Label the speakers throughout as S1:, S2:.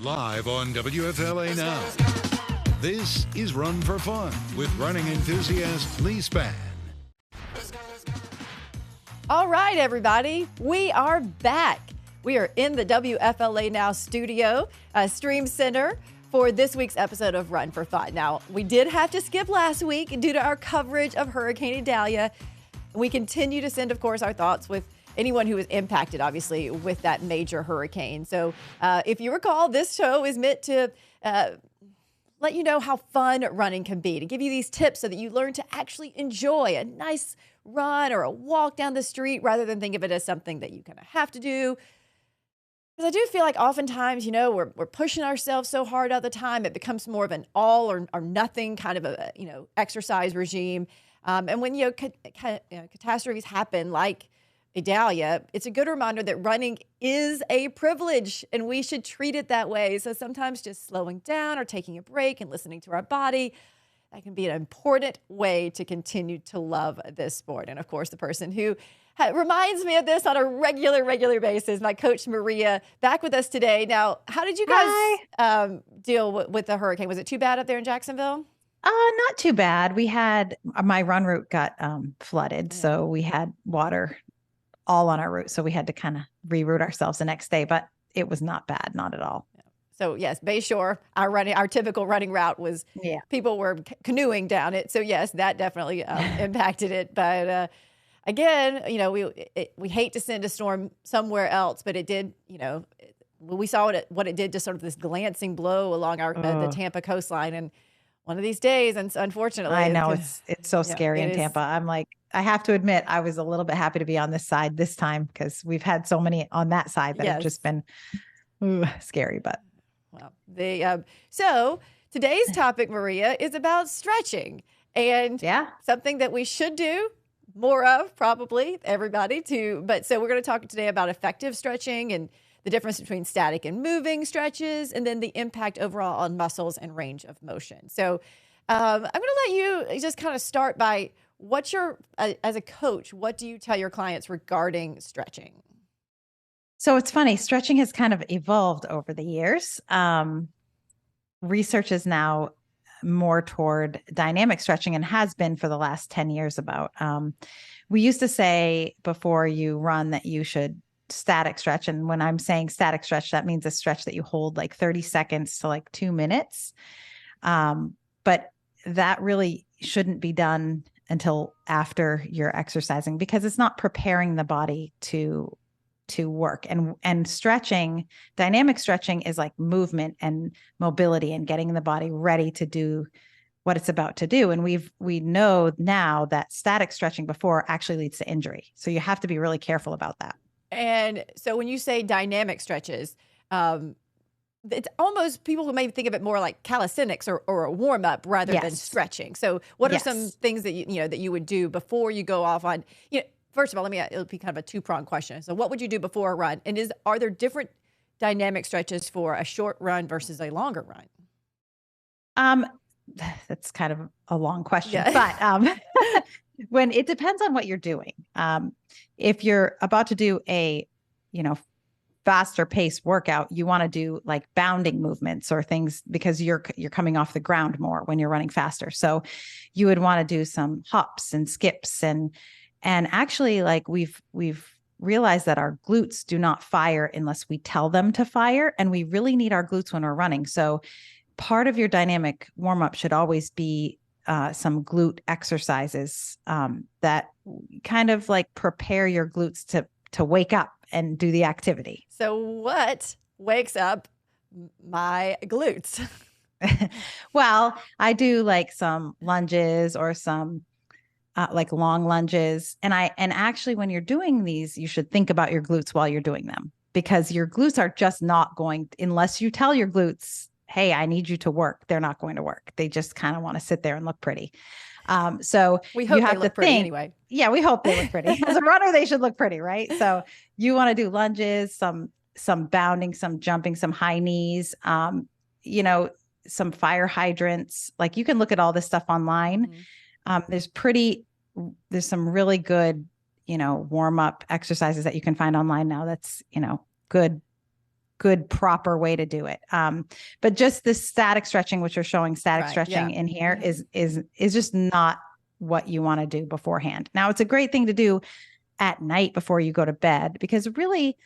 S1: Live on WFLA Now. This is Run for Fun with running enthusiast Leigh Spann.
S2: All right, everybody, we are back. We are in the WFLA Now studio, Stream Center, for this week's episode of Run for Fun. Now, we did have to skip last week due to our coverage of Hurricane Idalia. We continue to send, of course, our thoughts with anyone who was impacted, obviously, with that major hurricane. So if you recall, this show is meant to let you know how fun running can be, to give you these tips so that you learn to actually enjoy a nice run or a walk down the street rather than think of it as something that you kind of have to do. Because I do feel like oftentimes, we're pushing ourselves so hard all the time, it becomes more of an all or nothing kind of a, exercise regime. And when, catastrophes happen like Idalia, it's a good reminder that running is a privilege and we should treat it that way. So sometimes just slowing down or taking a break and listening to our body, that can be an important way to continue to love this sport. And of course, the person who reminds me of this on a regular basis, my coach Maria, back with us today. Now, how did you guys deal with the hurricane? Was it too bad up there in Jacksonville?
S3: Not too bad. We had my run route got flooded, so we had water all on our route. So we had to kind of reroute ourselves the next day, but it was not bad, not at all.
S2: So yes, Bayshore, our typical running route was, people were canoeing down it. So yes, that definitely impacted it. But again, we hate to send a storm somewhere else, but it did, we saw what it did to sort of this glancing blow along the Tampa coastline. And one of these days, and unfortunately,
S3: I know it's so scary in Tampa. I'm like, I have to admit, I was a little bit happy to be on this side this time because we've had so many on that side that have just been scary. But
S2: well, so today's topic, Maria, is about stretching and something that we should do more of, probably everybody too. But so we're going to talk today about effective stretching and the difference between static and moving stretches, and then the impact overall on muscles and range of motion. So I'm going to let you just kind of start by as a coach, what do you tell your clients regarding stretching?
S3: So it's funny, stretching has kind of evolved over the years. Research is now more toward dynamic stretching and has been for the last 10 years about. We used to say before you run that you should static stretch. And when I'm saying static stretch, that means a stretch that you hold like 30 seconds to like 2 minutes. But that really shouldn't be done until after you're exercising because it's not preparing the body to work. And stretching, dynamic stretching is like movement and mobility and getting the body ready to do what it's about to do. And we know now that static stretching before actually leads to injury. So you have to be really careful about that.
S2: And so when you say dynamic stretches, it's almost people who may think of it more like calisthenics or a warm up rather than stretching. So what are some things that that you would do before you go off on, first of all, it'll be kind of a two-pronged question. So what would you do before a run? And are there different dynamic stretches for a short run versus a longer run?
S3: That's kind of a long question, but when it depends on what you're doing. If you're about to do a, faster pace workout, you want to do like bounding movements or things because you're coming off the ground more when you're running faster. So you would want to do some hops and skips and actually like we've realized that our glutes do not fire unless we tell them to fire. And we really need our glutes when we're running. So part of your dynamic warm up should always be some glute exercises that kind of like prepare your glutes to wake up and do the activity.
S2: So what wakes up my glutes?
S3: Well, I do like some lunges or some like long lunges. And actually when you're doing these, you should think about your glutes while you're doing them because your glutes are just not going, unless you tell your glutes, hey, I need you to work. They're not going to work. They just kind of want to sit there and look pretty. So
S2: we hope
S3: you have
S2: they look
S3: to
S2: pretty
S3: think,
S2: anyway.
S3: Yeah, we hope they look pretty. As a runner, they should look pretty, right? So you want to do lunges, some bounding, some jumping, some high knees, some fire hydrants. Like you can look at all this stuff online. Mm-hmm. There's some really good, warm up exercises that you can find online now. That's, good good, proper way to do it. But just this static stretching, which you're showing static stretching in here is just not what you want to do beforehand. Now, it's a great thing to do at night before you go to bed, because really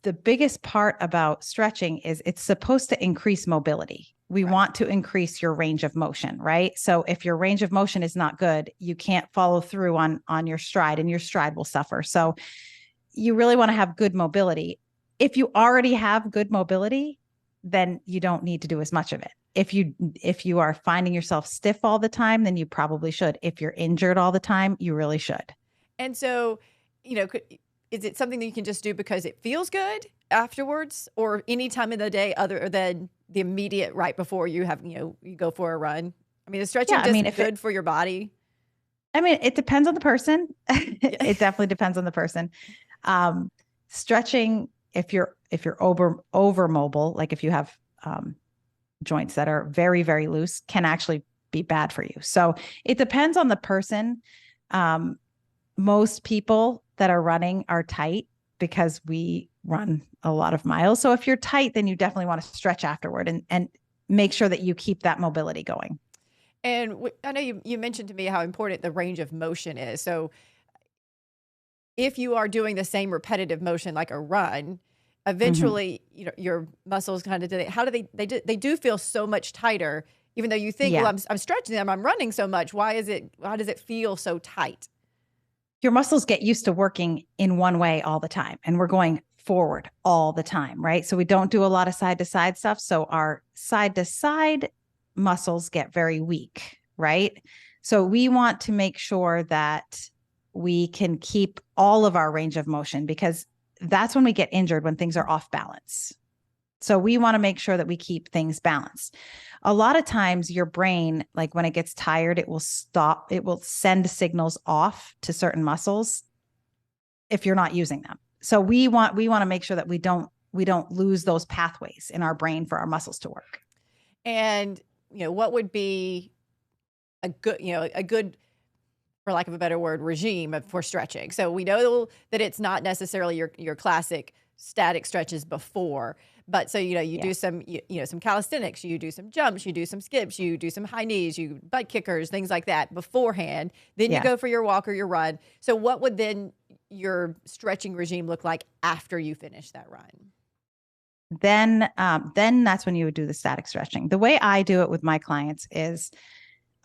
S3: the biggest part about stretching is it's supposed to increase mobility. We want to increase your range of motion, right? So if your range of motion is not good, you can't follow through on your stride, and your stride will suffer. So you really want to have good mobility. If you already have good mobility, then you don't need to do as much of it. If you are finding yourself stiff all the time, then you probably should. If you're injured all the time, you really should.
S2: And so, is it something that you can just do because it feels good afterwards, or any time in the day other than the immediate right before you have, you go for a run? I mean, is stretching just good for your body?
S3: I mean, it depends on the person. It definitely depends on the person. Stretching, if you're over mobile, like if you have joints that are very, very loose, can actually be bad for you. So it depends on the person. Most people that are running are tight because we run a lot of miles. So if you're tight, then you definitely want to stretch afterward and make sure that you keep that mobility going.
S2: And I know you mentioned to me how important the range of motion is. So if you are doing the same repetitive motion like a run, eventually, your muscles kind of they do feel so much tighter, even though you think, well, I'm stretching them, I'm running so much. Why does it feel so tight?
S3: Your muscles get used to working in one way all the time, and we're going forward all the time, right? So we don't do a lot of side to side stuff. So our side to side muscles get very weak, right? So we want to make sure that we can keep all of our range of motion, because that's when we get injured, when things are off balance. So we want to make sure that we keep things balanced. A lot of times your brain, like when it gets tired, it will stop, it will send signals off to certain muscles if you're not using them. So we want to make sure that we don't lose those pathways in our brain for our muscles to work.
S2: And, what would be a good, for lack of a better word, regime for stretching? So we know that it's not necessarily your classic static stretches before, but so, you do some, some calisthenics, you do some jumps, you do some skips, you do some high knees, you butt kickers, things like that beforehand. Then you go for your walk or your run. So what would then your stretching regime look like after you finish that run?
S3: Then that's when you would do the static stretching. The way I do it with my clients is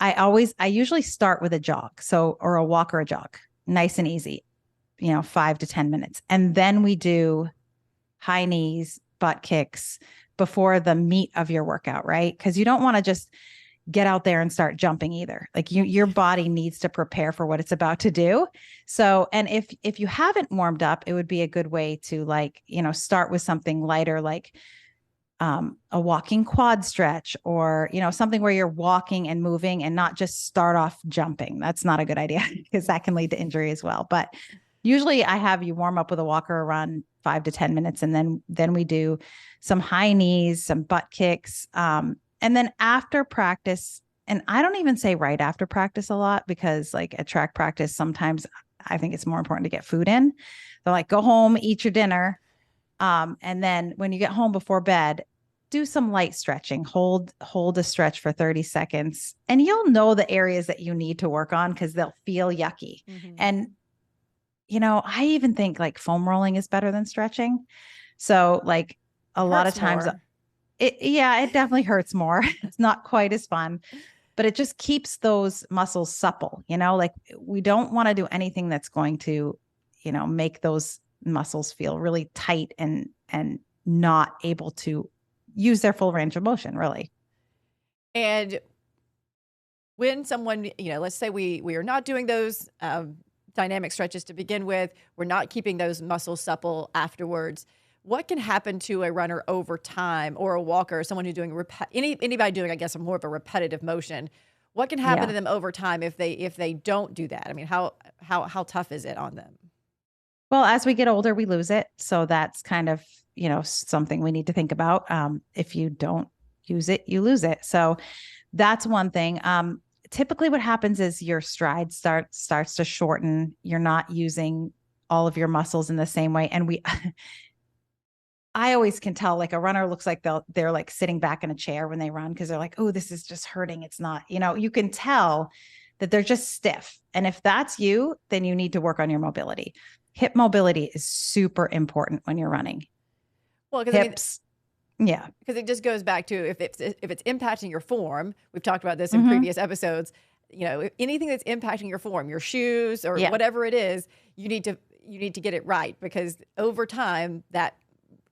S3: I usually start with a jog. Or a walk or a jog, nice and easy, 5 to 10 minutes. And then we do high knees, butt kicks before the meat of your workout, right? Because you don't want to just get out there and start jumping either. Like your body needs to prepare for what it's about to do. So, and if you haven't warmed up, it would be a good way to start with something lighter, like a walking quad stretch, or, something where you're walking and moving and not just start off jumping. That's not a good idea because that can lead to injury as well. But usually I have you warm up with a walk or a run, 5 to 10 minutes. And then we do some high knees, some butt kicks. And then after practice, and I don't even say right after practice a lot, because like at track practice, sometimes I think it's more important to get food in. So like go home, eat your dinner. And then when you get home before bed, do some light stretching, hold a stretch for 30 seconds, and you'll know the areas that you need to work on because they'll feel yucky. Mm-hmm. And, I even think like foam rolling is better than stretching. So like a lot of times it definitely hurts more. It's not quite as fun, but it just keeps those muscles supple, like we don't want to do anything that's going to, make those muscles feel really tight and not able to use their full range of motion, really.
S2: And when someone, let's say we are not doing those dynamic stretches to begin with, we're not keeping those muscles supple afterwards, what can happen to a runner over time, or a walker, or someone who's doing anybody doing, I guess, more of a repetitive motion? What can happen to them over time if they don't do that? I mean, how tough is it on them?
S3: Well, as we get older, we lose it. So that's kind of, something we need to think about. If you don't use it, you lose it. So that's one thing. Typically what happens is your stride starts to shorten. You're not using all of your muscles in the same way. And I always can tell, like, a runner looks like they're like sitting back in a chair when they run, because they're like, oh, this is just hurting. It's not, you can tell that they're just stiff. And if that's you, then you need to work on your mobility. Hip mobility is super important when you're running.
S2: Well, because
S3: Hips. Yeah.
S2: Because it just goes back to if it's impacting your form. We've talked about this in previous episodes. If anything that's impacting your form, your shoes or whatever it is, you need to get it right, because over time that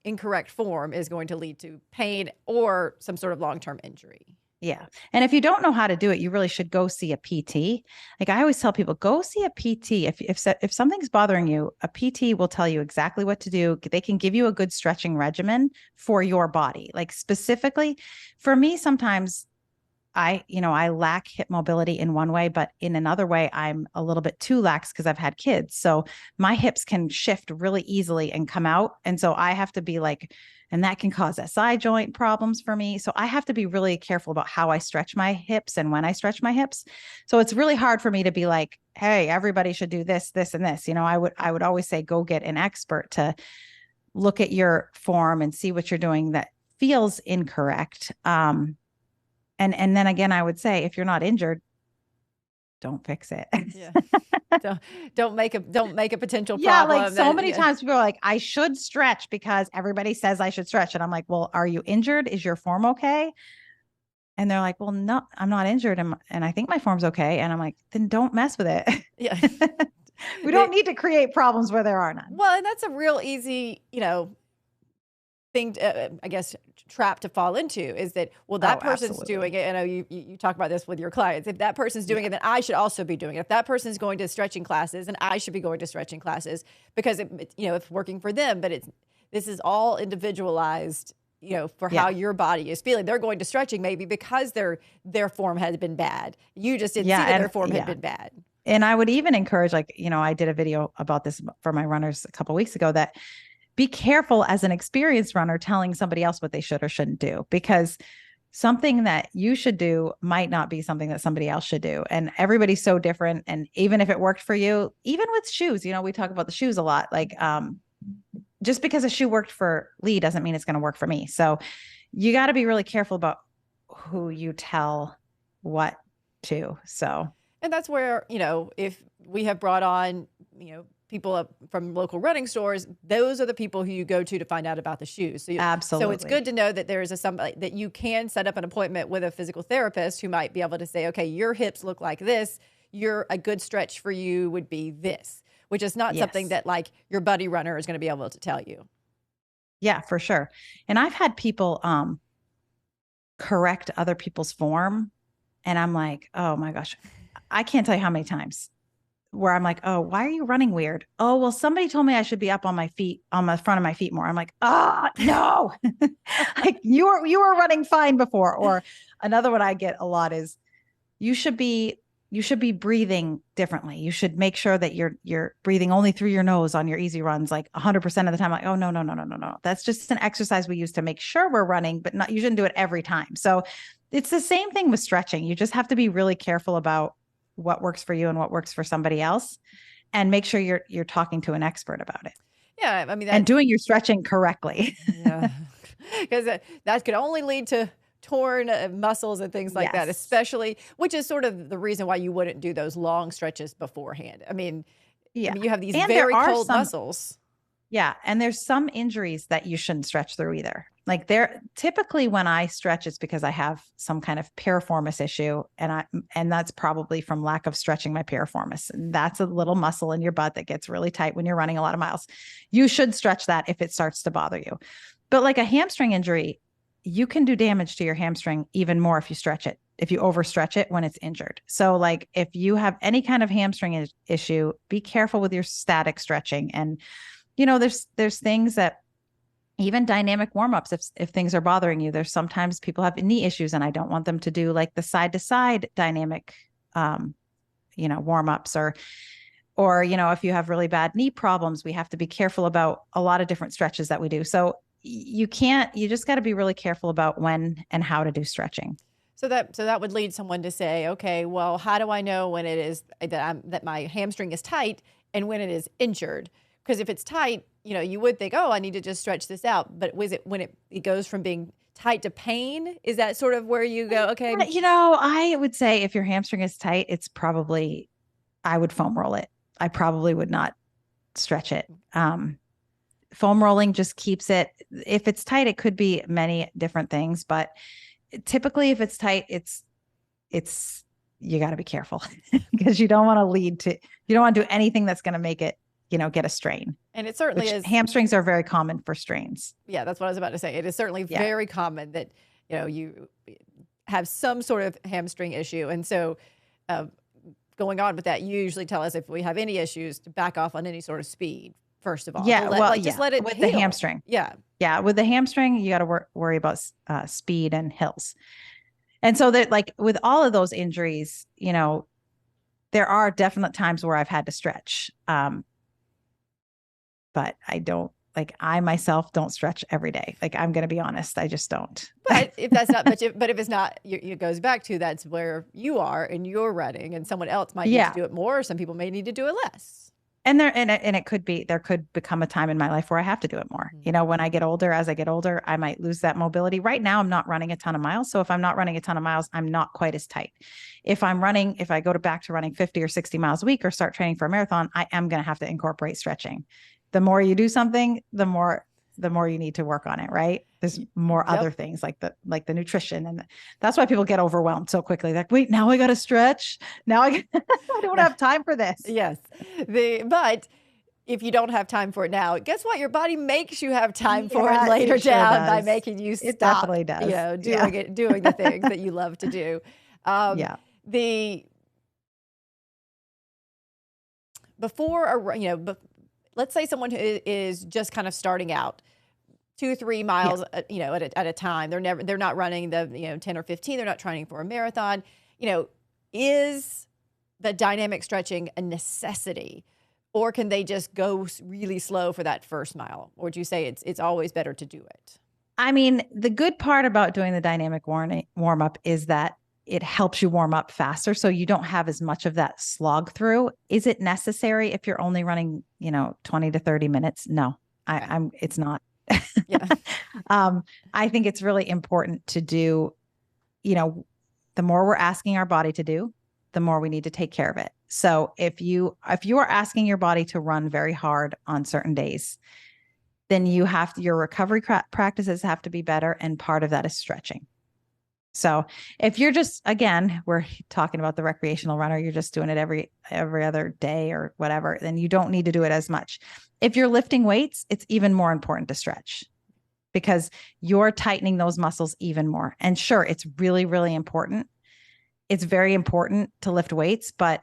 S2: incorrect form is going to lead to pain or some sort of long-term injury.
S3: Yeah. And if you don't know how to do it, you really should go see a PT. Like, I always tell people, go see a PT. If something's bothering you, a PT will tell you exactly what to do. They can give you a good stretching regimen for your body. Like, specifically for me, sometimes I lack hip mobility in one way, but in another way, I'm a little bit too lax because I've had kids. So my hips can shift really easily and come out. And so I have to be like, and that can cause SI joint problems for me. So I have to be really careful about how I stretch my hips and when I stretch my hips. So it's really hard for me to be like, hey, everybody should do this, this, and this. I would always say, go get an expert to look at your form and see what you're doing that feels incorrect. And then again, I would say, if you're not injured, don't fix it.
S2: Yeah. don't make a potential problem.
S3: Yeah, like so many times people are like, I should stretch because everybody says I should stretch. And I'm like, well, are you injured? Is your form okay? And they're like, well, no, I'm not injured. And I think my form's okay. And I'm like, then don't mess with it.
S2: Yeah.
S3: We don't need to create problems where there are none.
S2: Well, and that's a real easy, thing, I guess, trap to fall into, is that, well, that person's
S3: absolutely
S2: doing it. I know you talk about this with your clients. If that person's doing it, then I should also be doing it. If that person's going to stretching classes, then I should be going to stretching classes, because it's working for them. But this is all individualized, for how your body is feeling. They're going to stretching maybe because their form had been bad. You just didn't see that their form had been bad. And
S3: I would even encourage, like, I did a video about this for my runners a couple of weeks ago, that be careful as an experienced runner telling somebody else what they should or shouldn't do, because something that you should do might not be something that somebody else should do. And everybody's so different. And even if it worked for you, even with shoes, we talk about the shoes a lot. Like, just because a shoe worked for Leigh doesn't mean it's going to work for me. So you got to be really careful about who you tell what to. So,
S2: and that's where, if we have brought on, people from local running stores, those are the people who you go to find out about the shoes. So
S3: absolutely.
S2: So it's good to know that there is somebody that you can set up an appointment with, a physical therapist who might be able to say, okay, your hips look like this. A good stretch for you would be this, which is not something that like your buddy runner is going to be able to tell you. Yeah,
S3: for sure. And I've had people correct other people's form, and I'm like, oh my gosh, I can't tell you how many times where I'm like, oh, why are you running weird? Oh, well, somebody told me I should be up on my feet, on the front of my feet more. I'm like, oh, no, like you were running fine before. Or another one I get a lot is, you should be breathing differently. You should make sure that you're breathing only through your nose on your easy runs, like 100% of the time. Like, oh, no. That's just an exercise we use to make sure we're running, but you shouldn't do it every time. So it's the same thing with stretching. You just have to be really careful about what works for you and what works for somebody else, and make sure you're talking to an expert about it.
S2: Yeah. I mean,
S3: and doing your stretching correctly.
S2: Yeah. Because that could only lead to torn muscles and things like that, especially, which is sort of the reason why you wouldn't do those long stretches beforehand. I mean, you have these very cold muscles.
S3: Yeah. And there's some injuries that you shouldn't stretch through either. Like, typically when I stretch, it's because I have some kind of piriformis issue. And that's probably from lack of stretching my piriformis. And that's a little muscle in your butt that gets really tight when you're running a lot of miles. You should stretch that if it starts to bother you. But like a hamstring injury, you can do damage to your hamstring even more if you stretch it, if you overstretch it when it's injured. So like, if you have any kind of hamstring issue, be careful with your static stretching. And, there's things that, even dynamic warm-ups, if things are bothering you, there's sometimes people have knee issues, and I don't want them to do like the side to side dynamic, warm-ups, or, if you have really bad knee problems, we have to be careful about a lot of different stretches that we do. So you just got to be really careful about when and how to do stretching.
S2: So that would lead someone to say, okay, well, how do I know when it is that my hamstring is tight and when it is injured? Because if it's tight, you would think, oh, I need to just stretch this out. But was it when it goes from being tight to pain? Is that sort of where you go, okay?
S3: I would say if your hamstring is tight, it's probably, I would foam roll it. I probably would not stretch it. Foam rolling just keeps it. If it's tight, it could be many different things, but typically if it's tight, you got to be careful because you don't want to do anything that's going to make it, get a strain.
S2: And it certainly is.
S3: Hamstrings are very common for strains.
S2: Yeah, that's what I was about to say. It is certainly very common that, you have some sort of hamstring issue. And so going on with that, you usually tell us if we have any issues to back off on any sort of speed, first of all.
S3: Yeah.
S2: Just let it
S3: with
S2: heal.
S3: The hamstring.
S2: Yeah.
S3: Yeah. With the hamstring, you got to worry about speed and hills. And so that, like, with all of those injuries, there are definite times where I've had to stretch. But I myself don't stretch every day. Like, I'm going to be honest. I just don't.
S2: But if that's not, but if it's not, it goes back to that's where you are and you're running, and someone else might need to do it more. Some people may need to do it less.
S3: And it could be, there could become a time in my life where I have to do it more. When I get older, as I get older, I might lose that mobility. Right now, I'm not running a ton of miles. So if I'm not running a ton of miles, I'm not quite as tight. If I go back to running 50 or 60 miles a week or start training for a marathon, I am going to have to incorporate stretching. The more you do something, the more you need to work on it, right? There's more other things like the nutrition. And that's why people get overwhelmed so quickly. Like, wait, now I got to stretch. Now I don't have time for this.
S2: Yes. But if you don't have time for it now, guess what? Your body makes you have time for it later down by making you stop.
S3: It definitely does.
S2: Doing the things that you love to do. Let's say someone who is just kind of starting out, 2-3 miles, at a time. They're not running the 10 or 15. They're not training for a marathon. Is the dynamic stretching a necessity, or can they just go really slow for that first mile? Or do you say it's always better to do it?
S3: I mean, the good part about doing the dynamic warm up is that it helps you warm up faster, so you don't have as much of that slog through. Is it necessary if you're only running, 20 to 30 minutes? No, it's not.
S2: Yeah.
S3: I think it's really important to do, the more we're asking our body to do, the more we need to take care of it. So if you are asking your body to run very hard on certain days, then your recovery practices have to be better. And part of that is stretching. So if you're just, again, we're talking about the recreational runner, you're just doing it every other day or whatever, then you don't need to do it as much. If you're lifting weights, it's even more important to stretch because you're tightening those muscles even more. And sure, it's really, really important. It's very important to lift weights, but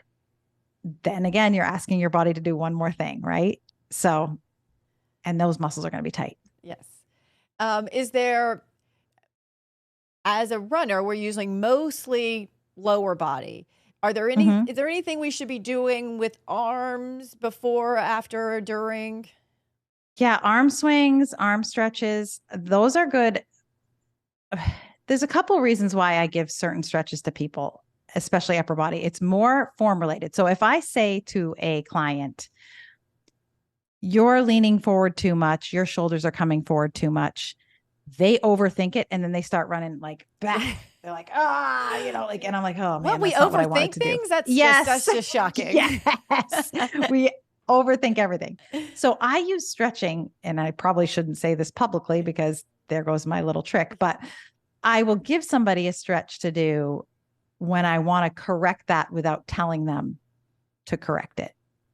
S3: then again, you're asking your body to do one more thing, right? So, and those muscles are going to be tight.
S2: Yes. Is there, as a runner, we're using mostly lower body. Is there anything we should be doing with arms before, after, or during?
S3: Yeah. Arm swings, arm stretches, those are good. There's a couple of reasons why I give certain stretches to people, especially upper body. It's more form related. So if I say to a client, you're leaning forward too much, your shoulders are coming forward too much, they overthink it and then they start running like back. They're like, and I'm like, oh man,
S2: well, we overthink things. That's just shocking.
S3: Yes, we overthink everything. So I use stretching, and I probably shouldn't say this publicly because there goes my little trick, but I will give somebody a stretch to do when I want to correct that without telling them to correct it,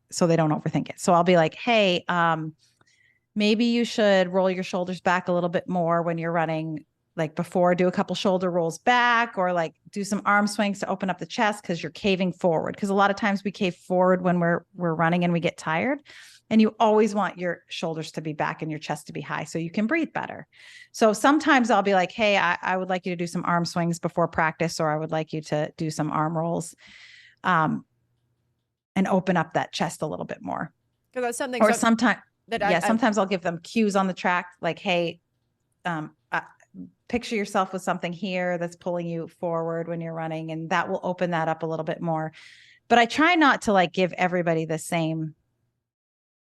S3: so they don't overthink it. So I'll be like, hey, maybe you should roll your shoulders back a little bit more when you're running, like before, do a couple shoulder rolls back, or like do some arm swings to open up the chest because you're caving forward. Because a lot of times we cave forward when we're running and we get tired. And you always want your shoulders to be back and your chest to be high so you can breathe better. So sometimes I'll be like, hey, I would like you to do some arm swings before practice, or I would like you to do some arm rolls and open up that chest a little bit more.
S2: Because that's something.
S3: Or sometimes I'll give them cues on the track, like, hey, picture yourself with something here that's pulling you forward when you're running, and that will open that up a little bit more. But I try not to like give everybody the same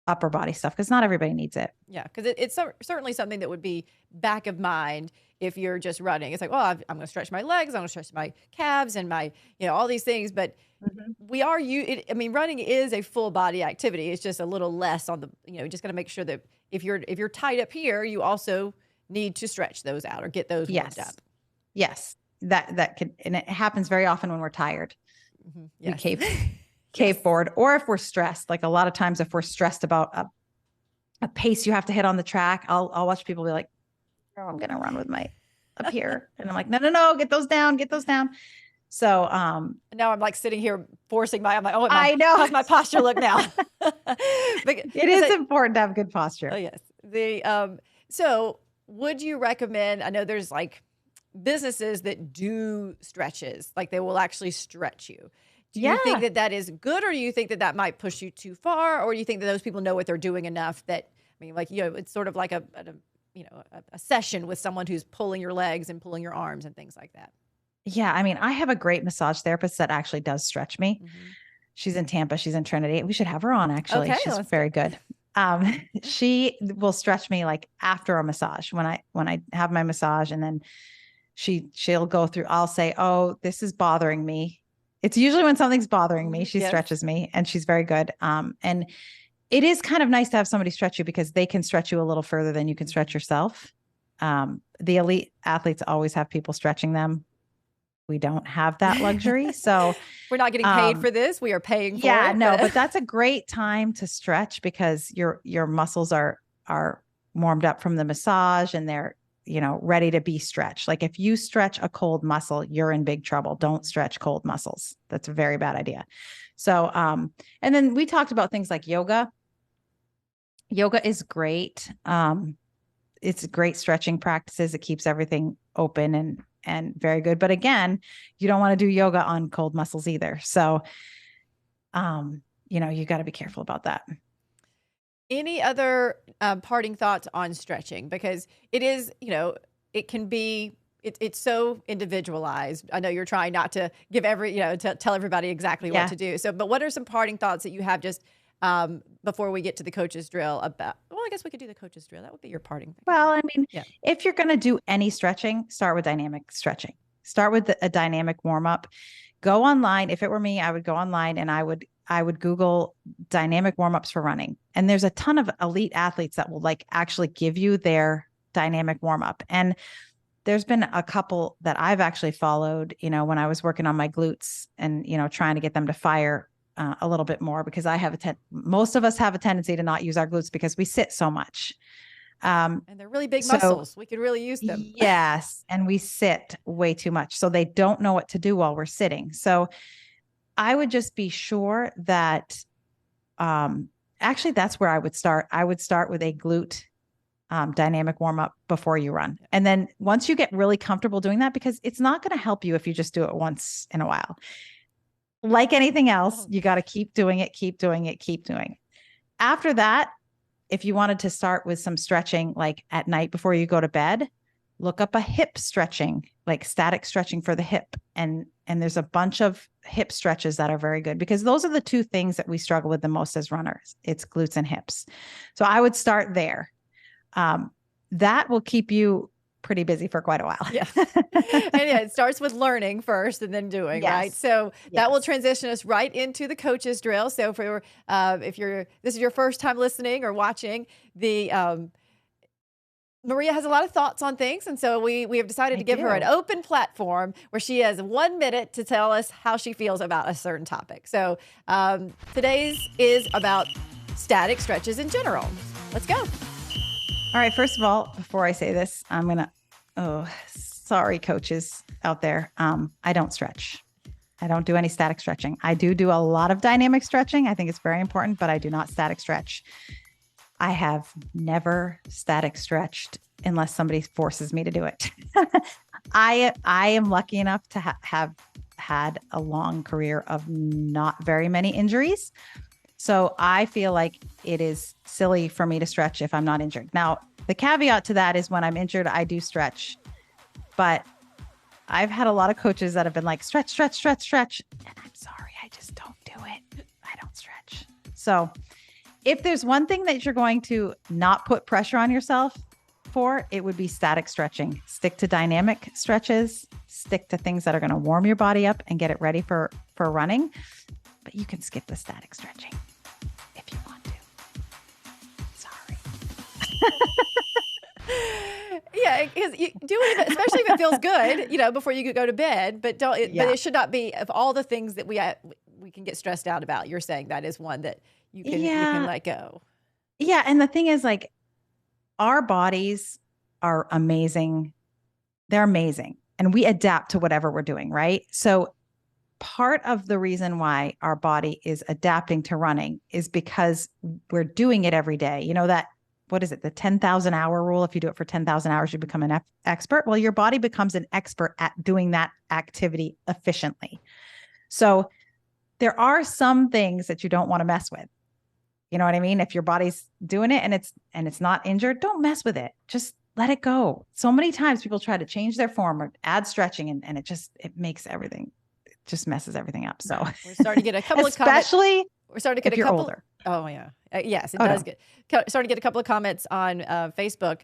S3: upper body stuff because not everybody needs it.
S2: Yeah, because it's certainly something that would be back of mind if you're just running. It's like, well, I'm going to stretch my legs, I'm going to stretch my calves and my, all these things. But running is a full body activity. It's just a little less on the, just got to make sure that if you're tight up here, you also need to stretch those out or get those warmed up.
S3: Yes, that could, and it happens very often when we're tired.
S2: Yes.
S3: We cave forward, or if we're stressed. Like a lot of times, if we're stressed about a pace you have to hit on the track, I'll watch people be like, "Oh, I'm going to run with my up here," and I'm like, "No, get those down." So
S2: now I'm like sitting here forcing I'm like, oh,
S3: I know.
S2: How's my posture look now?
S3: It is important to have good posture.
S2: Oh yes. So would you recommend? I know there's like businesses that do stretches, like they will actually stretch you. Do you think that is good, or do you think that might push you too far, or do you think that those people know what they're doing enough that, it's sort of like a session with someone who's pulling your legs and pulling your arms and things like that?
S3: Yeah. I have a great massage therapist that actually does stretch me. She's in Tampa. She's in Trinity. We should have her on actually.
S2: Okay,
S3: she's very good. She will stretch me like after a massage when I have my massage, and then she'll go through, I'll say, "Oh, this is bothering me." It's usually when something's bothering me, she stretches me, and she's very good. And it is kind of nice to have somebody stretch you because they can stretch you a little further than you can stretch yourself. The elite athletes always have people stretching them. We don't have that luxury. So
S2: we're not getting paid for this. We are paying for it.
S3: Yeah, no, but that's a great time to stretch because your muscles are warmed up from the massage, and they're, ready to be stretched. Like if you stretch a cold muscle, you're in big trouble. Don't stretch cold muscles. That's a very bad idea. So, and then we talked about things like yoga. Yoga is great. It's great stretching practices. It keeps everything open and very good. But again, you don't want to do yoga on cold muscles either. So, you got to be careful about that.
S2: Any other parting thoughts on stretching? Because it is, it can be, it's so individualized. I know you're trying not to give to tell everybody exactly what to do. So, but what are some parting thoughts that you have just before we get to the coach's drill about? Well, I guess we could do the coach's drill. That would be your parting thing.
S3: Well, if you're going to do any stretching, start with dynamic stretching. Start with a dynamic warm up. Go online. If it were me, I would go online and I would Google dynamic warm-ups for running. And there's a ton of elite athletes that will actually give you their dynamic warm-up. And there's been a couple that I've actually followed, when I was working on my glutes and, trying to get them to fire a little bit more, because most of us have a tendency to not use our glutes because we sit so much.
S2: And they're really big muscles. We could really use them.
S3: Yes. And we sit way too much. So they don't know what to do while we're sitting. So I would just be sure that, actually that's where I would start. I would start with a glute dynamic warm up before you run. And then once you get really comfortable doing that, because it's not going to help you if you just do it once in a while. Like anything else, you got to keep doing it. After that, if you wanted to start with some stretching, like at night before you go to bed, look up a hip stretching, like static stretching for the hip. And there's a bunch of hip stretches that are very good, because those are the two things that we struggle with the most as runners. It's glutes and hips. So I would start there. That will keep you pretty busy for quite a while.
S2: Yeah. And it starts with learning first and then doing, right? So that will transition us right into the coach's drill. So for this is your first time listening or watching, Maria has a lot of thoughts on things. And so we have decided to give her an open platform where she has 1 minute to tell us how she feels about a certain topic. So today's is about static stretches in general. Let's go.
S3: All right. First of all, before I say this, I'm going to, sorry, coaches out there. I don't stretch. I don't do any static stretching. I do a lot of dynamic stretching. I think it's very important, but I do not static stretch. I have never static stretched unless somebody forces me to do it. I am lucky enough to have had a long career of not very many injuries. So I feel like it is silly for me to stretch if I'm not injured. Now, the caveat to that is when I'm injured, I do stretch. But I've had a lot of coaches that have been like, stretch. And I'm sorry, I just don't do it. I don't stretch. So If there's one thing that you're going to not put pressure on yourself for, it would be static stretching. Stick to dynamic stretches, stick to things that are going to warm your body up and get it ready for running. But you can skip the static stretching if you want to. Sorry.
S2: Yeah, because you do it, especially if it feels good, before you go to bed. But don't. But it should not be of all the things that we can get stressed out about. You're saying that is one that you can let go.
S3: Yeah, and the thing is, like, our bodies are amazing. They're amazing, and we adapt to whatever we're doing, right? So part of the reason why our body is adapting to running is because we're doing it every day. You know that, what is it? The 10,000 hour rule. If you do it for 10,000 hours, you become an expert. Well, your body becomes an expert at doing that activity efficiently. So there are some things that you don't want to mess with. You know what I mean? If your body's doing it and it's not injured, don't mess with it. Just let it go. So many times people try to change their form or add stretching and it makes everything, it just messes everything up. So
S2: we're starting to get a couple of comments.
S3: Especially
S2: we're starting to get
S3: if you're older.
S2: Oh yeah. Yes, it does starting to get a couple of comments on Facebook.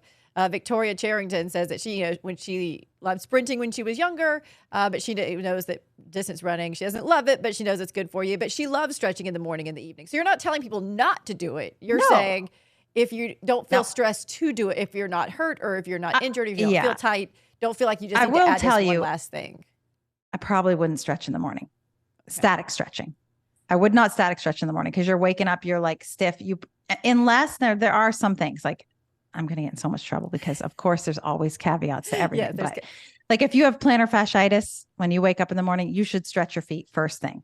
S2: Victoria Charrington says that she, when she loved sprinting when she was younger, but she knows that distance running, she doesn't love it, but she knows it's good for you. But she loves stretching in the morning and the evening. So you're not telling people not to do it. You're saying if you don't feel stressed to do it, if you're not hurt or if you're not injured, if you don't feel tight, don't feel like you just need to add this one last thing.
S3: I probably wouldn't stretch in the morning. Okay. Static stretching. I would not static stretch in the morning because you're waking up, you're like stiff. Unless there are some things like, I'm going to get in so much trouble because of course there's always caveats to everything. But like if you have plantar fasciitis, when you wake up in the morning, you should stretch your feet first thing.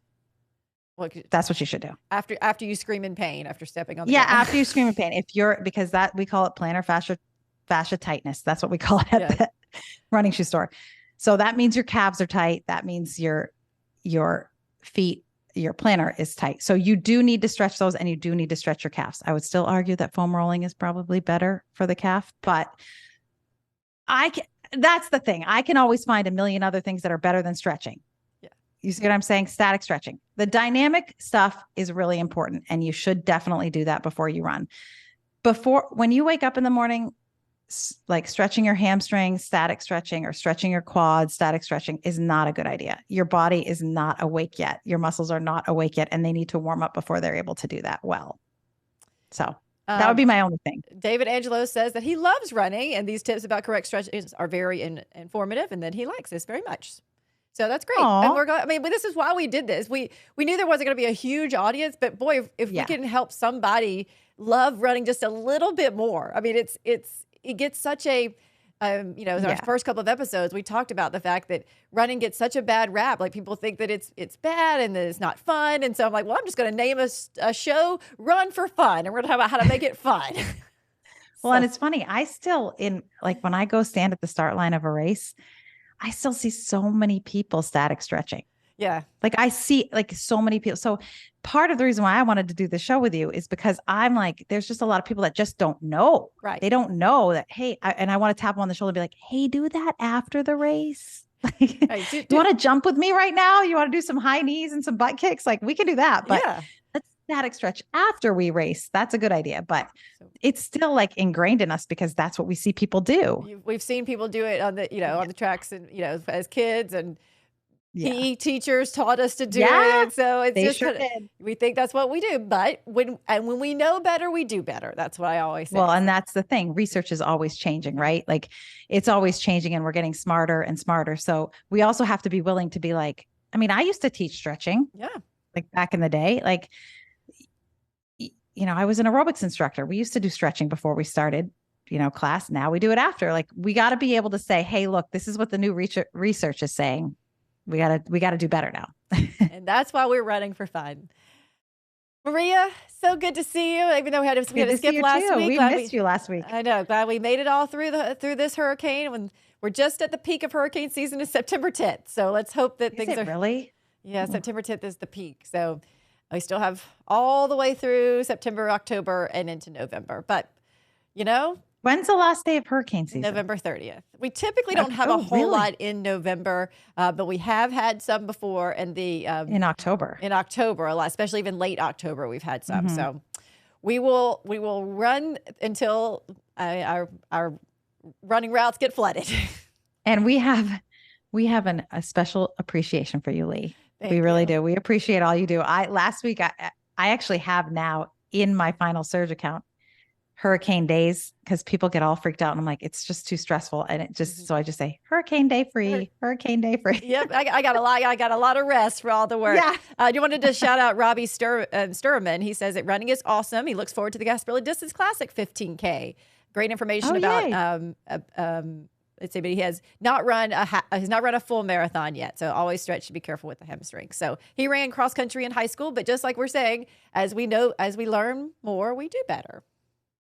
S3: Well, that's what you should do.
S2: After you scream in pain, after stepping on the ground.
S3: After you scream in pain. Because we call it plantar fascia tightness. That's what we call it at the running shoe store. So that means your calves are tight. That means your feet, your plantar is tight. So you do need to stretch those and you do need to stretch your calves. I would still argue that foam rolling is probably better for the calf, but that's the thing. I can always find a million other things that are better than stretching. Yeah. You see what I'm saying? Static stretching. The dynamic stuff is really important and you should definitely do that before you run. When you wake up in the morning, like stretching your hamstrings, static stretching, or stretching your quads, static stretching is not a good idea. Your body is not awake yet. Your muscles are not awake yet, and they need to warm up before they're able to do that well. So that would be my only thing.
S2: David Angelo says that he loves running, and these tips about correct stretches are very informative, and that he likes this very much. So that's great.
S3: Aww.
S2: And we're going. I mean, this is why we did this. We knew there wasn't going to be a huge audience, but boy, if we can help somebody love running just a little bit more. I mean, it gets such a, in our first couple of episodes, we talked about the fact that running gets such a bad rap. Like people think that it's bad and that it's not fun. And so I'm like, well, I'm just going to name a show Run for Fun. And we're going to talk about how to make it fun.
S3: Well, and it's funny. I still when I go stand at the start line of a race, I still see so many people static stretching.
S2: Yeah.
S3: Like I see like so many people. So part of the reason why I wanted to do the show with you is because I'm like, there's just a lot of people that just don't know.
S2: Right.
S3: They don't know that, hey, and I want to tap them on the shoulder and be like, hey, do that after the race. Like, you want to jump with me right now? You want to do some high knees and some butt kicks? Like we can do that, but let's static stretch after we race. That's a good idea, but it's still like ingrained in us because that's what we see people do.
S2: We've seen people do it on the, on the tracks and, as kids, and PE teachers taught us to do it. So it's just we think that's what we do. But when we know better, we do better. That's what I always say.
S3: Well, and that's the thing. Research is always changing, right? Like it's always changing and we're getting smarter and smarter. So we also have to be willing to be like, I mean, I used to teach stretching. Yeah. Like back in the day, like, I was an aerobics instructor. We used to do stretching before we started, class. Now we do it after. Like we got to be able to say, hey, look, this is what the new research is saying. We gotta do better now.
S2: And that's why we're running for fun. Maria, so good to see you. Even though we had to skip last week.
S3: We missed you last week.
S2: I know. Glad we made it all through this hurricane. When we're just at the peak of hurricane season is September 10th. So let's hope that things are
S3: really.
S2: Yeah, September 10th is the peak. So we still have all the way through September, October, and into November. But
S3: when's the last day of hurricane season?
S2: November 30th. We typically don't have a whole lot in November, but we have had some before. And in
S3: October.
S2: In October, a lot, especially even late October, we've had some. Mm-hmm. So we will run until our running routes get flooded.
S3: And we have a special appreciation for you, Leigh. We really do. We appreciate all you do. Last week, I actually have now in my final surge account hurricane days, because people get all freaked out and I'm like, it's just too stressful. And it just, so I just say hurricane day free.
S2: Yep. I got a lot of rest for all the work.
S3: Yeah.
S2: I wanted to shout out Robbie Sturman. He says that running is awesome. He looks forward to the Gasparilla Distance Classic 15K. Great information about, let's see, but he has not run a full marathon yet. So always stretch, to be careful with the hamstring. So he ran cross country in high school, but just like we're saying, as we learn more, we do better.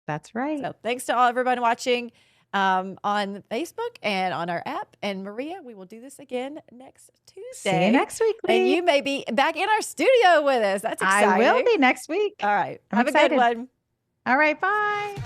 S3: That's right.
S2: So thanks to everybody watching on Facebook and on our app. And Maria, we will do this again next Tuesday.
S3: See you next week, Leigh.
S2: And you may be back in our studio with us. That's exciting.
S3: I will be next week.
S2: All right.
S3: I'm
S2: Have
S3: excited.
S2: a good one.
S3: All right. Bye.